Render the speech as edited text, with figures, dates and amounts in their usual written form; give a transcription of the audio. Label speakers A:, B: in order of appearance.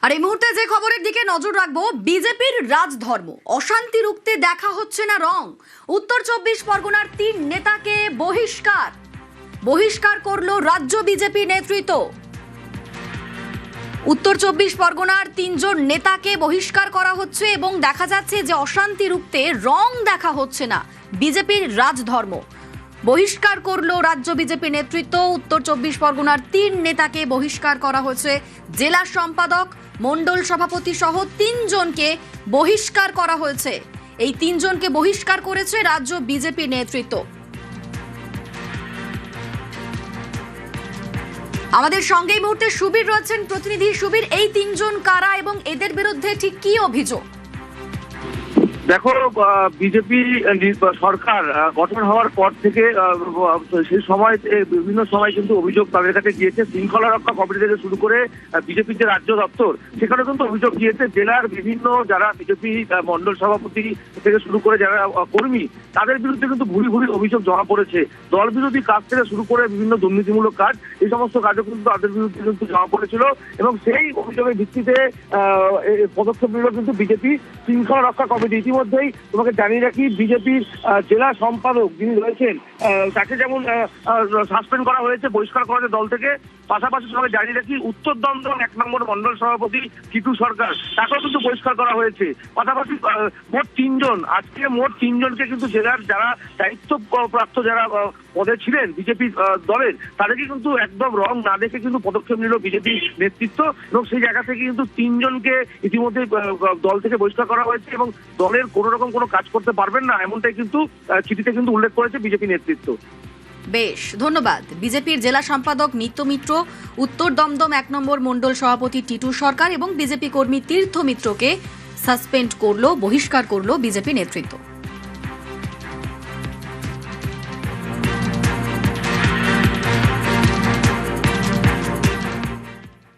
A: আর এই মুহূর্তে যে খবরের দিকে নজর রাখবো, বিজেপির রাজধর্ম অশান্তি রুখতে দেখা হচ্ছে না রং। উত্তর 24 পরগনার 3 নেতাকে বহিষ্কার করলো রাজ্য বিজেপি নেতৃত্ব। উত্তর 24 পরগনার 3 জন নেতাকে বহিষ্কার করা হচ্ছে এবং দেখা যাচ্ছে যে অশান্তি রুখতে রং দেখা হচ্ছে না। বিজেপির রাজধর্ম বহিষ্কার করলো রাজ্য বিজেপি নেতৃত্ব। উত্তর 24 পরগনার 3 নেতাকে বহিষ্কার করা হয়েছে। জেলা সম্পাদক, মণ্ডল সভাপতি সহ 3 জনকে বহিষ্কার করা হয়েছে। এই 3 জনকে বহিষ্কার করেছে রাজ্য বিজেপি নেতৃত্ব। আমাদের সঙ্গে এই মুহূর্তে সুবীর রয়েছেন প্রতিনিধি। সুবীর, এই 3 জন কারা এবং এদের বিরুদ্ধে ঠিক কি অভিযোগ?
B: দেখো, বিজেপি সরকার গঠন হওয়ার পর থেকে সেই সময় বিভিন্ন সময় কিন্তু অভিযোগ তাদের কাছে গিয়েছে। শৃঙ্খলা রক্ষা কমিটি থেকে শুরু করে বিজেপির যে রাজ্য দপ্তর, সেখানে কিন্তু অভিযোগ গিয়েছে। জেলার বিভিন্ন যারা বিজেপি মন্ডল সভাপতি থেকে শুরু করে যারা কর্মী, তাদের বিরুদ্ধে কিন্তু ভুরি ভুরি অভিযোগ জমা পড়েছে। দল বিরোধী কাজ থেকে শুরু করে বিভিন্ন দুর্নীতিমূলক কাজ, এই সমস্ত কাজও কিন্তু তাদের বিরুদ্ধে কিন্তু জমা পড়েছিল এবং সেই অভিযোগের ভিত্তিতে পদক্ষেপ নিল কিন্তু বিজেপি শৃঙ্খলা রক্ষা কমিটি। ইতিমধ্যেই তোমাকে জানিয়ে রাখি, বিজেপির জেলা সম্পাদক যিনি রয়েছেন তাকে যেমন সাসপেন্ড করা হয়েছে, বহিষ্কার করা হয়েছে দল থেকে। পাশাপাশি তোমাকে জানিয়ে রাখি, উত্তর দমদম 1 নম্বর মন্ডল সভাপতি টিটু সরকার, তাকেও কিন্তু বহিষ্কার করা হয়েছে। পাশাপাশি মোট 3 জন, আজকে মোট 3 জনকে কিন্তু জেলার যারা দায়িত্বপ্রাপ্ত যারা পদে ছিলেন বিজেপি দলের, তাদেরকে কিন্তু একদম রং না দেখে কিন্তু পদক্ষেপ নিল বিজেপি নেতৃত্ব এবং সেই জায়গা থেকে কিন্তু 3 জনকে ইতিমধ্যে দল থেকে বহিষ্কার করা হয়েছে এবং দলের কোনো রকম কোনো কাজ করতে পারবেন না, এমনটাই কিন্তু চিঠিতে কিন্তু উল্লেখ করেছে বিজেপি নেতৃত্ব।
A: বেশ, ধন্যবাদ। বিজেপির জেলা সম্পাদক নিত্য মিত্র, উত্তর দমদম 1 নম্বর মণ্ডল সভাপতি টিটু সরকার এবং বিজেপি কর্মী তীর্থ মিত্রকে সাসপেন্ড করলো, বহিষ্কার করলো বিজেপি নেতৃত্ব।